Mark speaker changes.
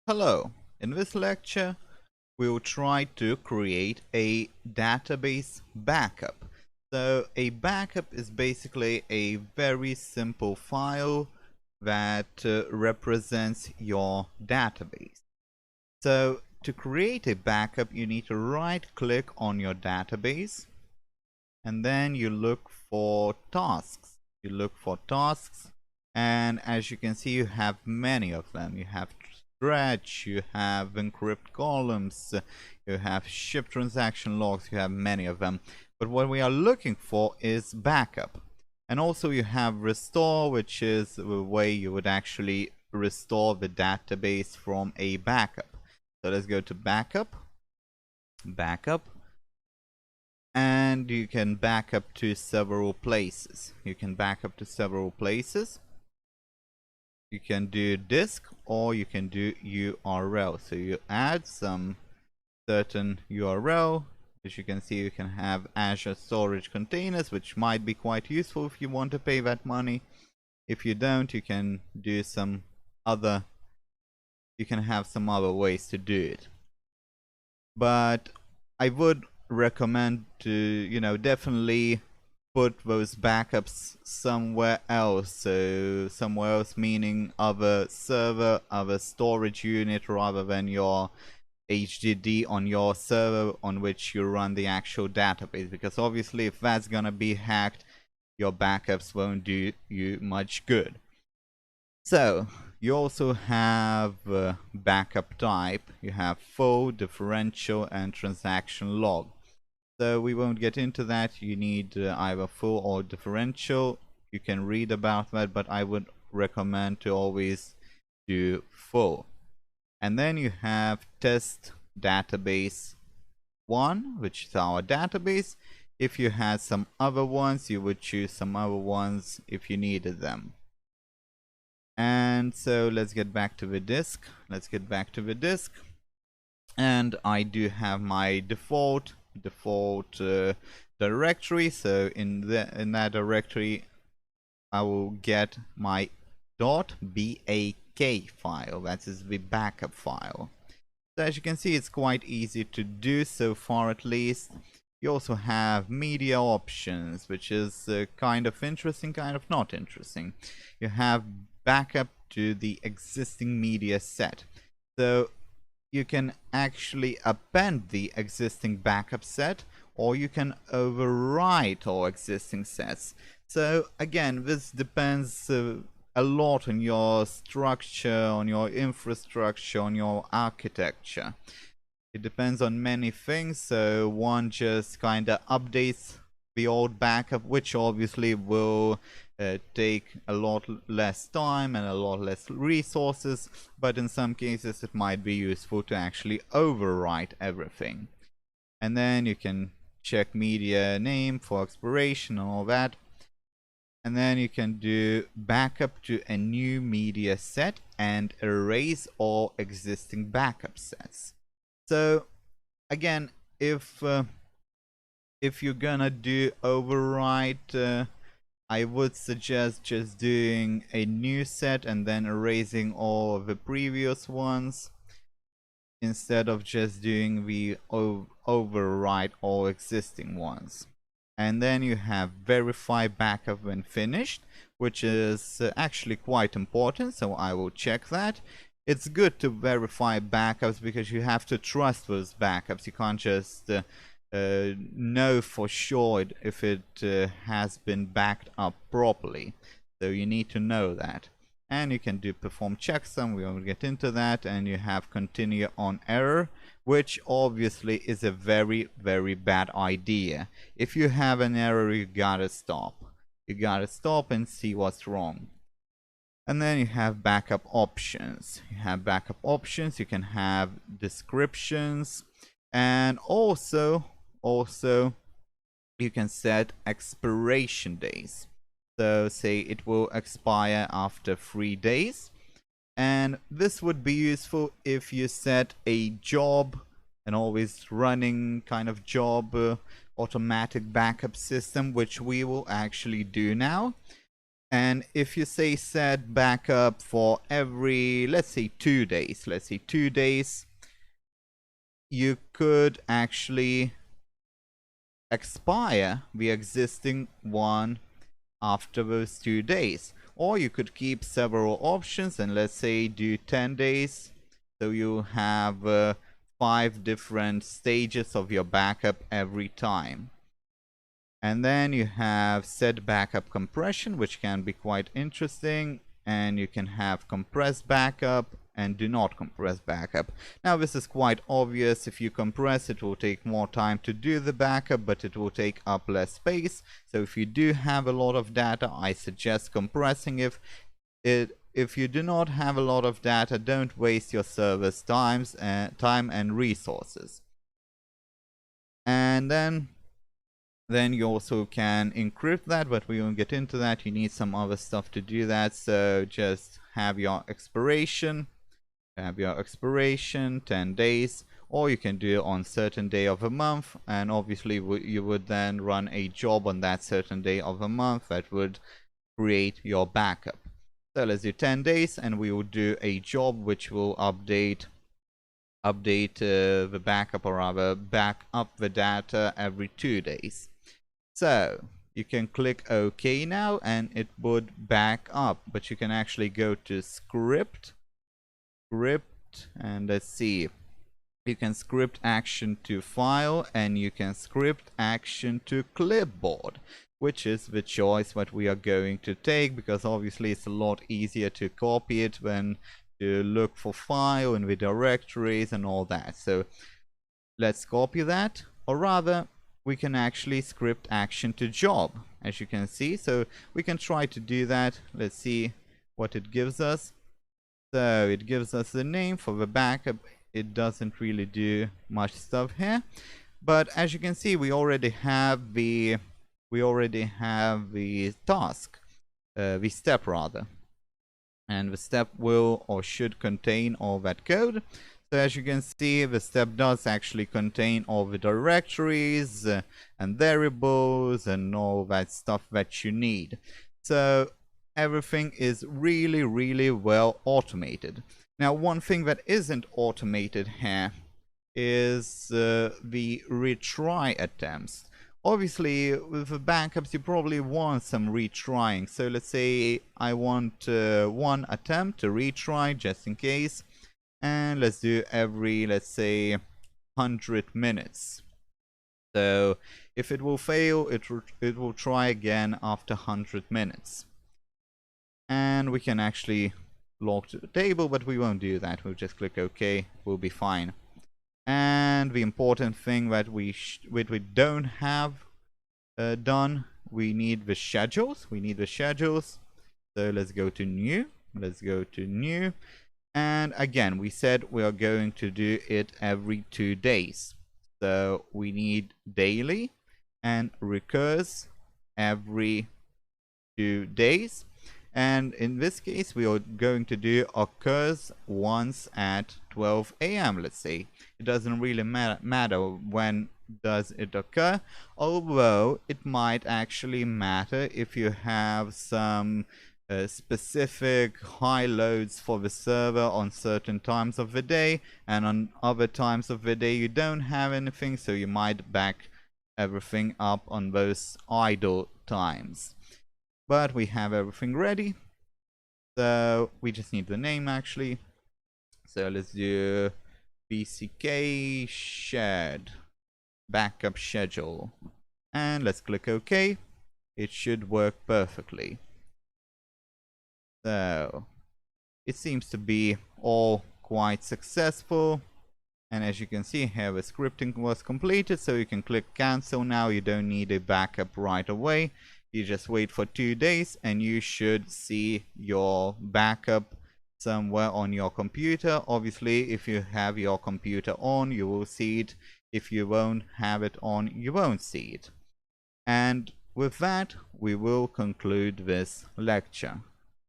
Speaker 1: Hello, in this lecture we will try to create a database backup. So a backup is basically a very simple file that represents your database. So to create a backup you need to right click on your database and then you look for tasks. You look for tasks, and as you can see you have many of them. You have stretch, you have encrypt columns, you have ship transaction logs, you have many of them. But what we are looking for is backup. And also you have restore, which is the way you would actually restore the database from a backup. So let's go to backup, and you can back up to several places. You can do disk or you can do URL. So you add some certain URL. As you can see, you can have Azure storage containers, which might be quite useful if you want to pay that money. If you don't, you can do some other, you can have some other ways to do it. But I would recommend to, definitely put those backups somewhere else. So somewhere else meaning other server, other storage unit rather than your HDD on your server on which you run the actual database, because obviously if that's gonna be hacked, your backups won't do you much good. So you also have backup type. You have full, differential, and transaction log. So we won't get into that. You need either full or differential. You can read about that, but I would recommend to always do full. And then you have test database 1, which is our database. If you had some other ones, you would choose some other ones if you needed them. And so let's get back to the disk. And I do have my default directory. So in that directory I will get my .bak file. That is the backup file. So as you can see, it's quite easy to do so far, at least. You also have media options, which is kind of interesting, kind of not interesting. You have backup to the existing media set. So you can actually append the existing backup set, or you can overwrite all existing sets. So again, this depends a lot on your structure, on your infrastructure, on your architecture. It depends on many things. So one just kind of updates the old backup, which obviously will take a lot less time and a lot less resources, but in some cases it might be useful to actually overwrite everything. And then you can check media name for expiration and all that. And then you can do backup to a new media set and erase all existing backup sets. So again, if you're gonna do overwrite, I would suggest just doing a new set and then erasing all of the previous ones, instead of just doing the overwrite all existing ones. And then you have verify backup when finished, which is actually quite important, so I will check that. It's good to verify backups because you have to trust those backups. You can't just know for sure if it has been backed up properly. So you need to know that. And you can do perform checksum, we won't get into that. And you have continue on error, which obviously is a very, very bad idea. If you have an error, you gotta stop. You gotta stop and see what's wrong. And then you have backup options. You can have descriptions, and also you can set expiration days. So say it will expire after 3 days. And this would be useful if you set a job, an always running kind of job automatic backup system, which we will actually do now. And if you say set backup for every, let's say 2 days, you could actually expire the existing one after those 2 days. Or you could keep several options and let's say do 10 days. So you have 5 different stages of your backup every time. And then you have set backup compression, which can be quite interesting. And you can have compress backup and do not compress backup. Now this is quite obvious. If you compress, it will take more time to do the backup, but it will take up less space. So if you do have a lot of data, I suggest compressing it. If you do not have a lot of data, don't waste your server's time and resources. And then you also can encrypt that, but we won't get into that. You need some other stuff to do that. So just have your expiration, 10 days, or you can do it on certain day of a month, and obviously you would then run a job on that certain day of a month that would create your backup. So let's do 10 days, and we will do a job which will update the backup, or rather back up the data every 2 days. So you can click OK now and it would back up, but you can actually go to script, and let's see, you can script action to file and you can script action to clipboard, which is the choice that we are going to take, because obviously it's a lot easier to copy it than to look for file in the directories and all that. So let's copy that, or rather we can actually script action to job, as you can see. So we can try to do that. Let's see what it gives us. So it gives us the name for the backup. It doesn't really do much stuff here, but as you can see, we already have the task, the step rather, and the step will or should contain all that code. So as you can see, the step does actually contain all the directories and variables and all that stuff that you need. So everything is really well automated. Now, one thing that isn't automated here is the retry attempts. Obviously, with the backups, you probably want some retrying. So let's say I want one attempt to retry just in case. And let's do every, let's say, 100 minutes. So if it will fail, it will try again after 100 minutes. And we can actually log to the table, but we won't do that. We'll just click OK. We'll be fine. And the important thing that we don't have done, we need the schedules. So let's go to new. And again, we said we are going to do it every 2 days. So we need daily and recurs every 2 days. And in this case, we are going to do occurs once at 12 a.m. Let's say it doesn't really matter when does it occur, although it might actually matter if you have some specific high loads for the server on certain times of the day, and on other times of the day you don't have anything, so you might back everything up on those idle times. But we have everything ready, so we just need the name actually. So let's do BCK shared backup schedule, and let's click OK. It should work perfectly. So it seems to be all quite successful, and as you can see here, the scripting was completed, so you can click cancel now. You don't need a backup right away. You just wait for 2 days and you should see your backup somewhere on your computer. Obviously, if you have your computer on, you will see it. If you won't have it on, you won't see it. And with that, we will conclude this lecture.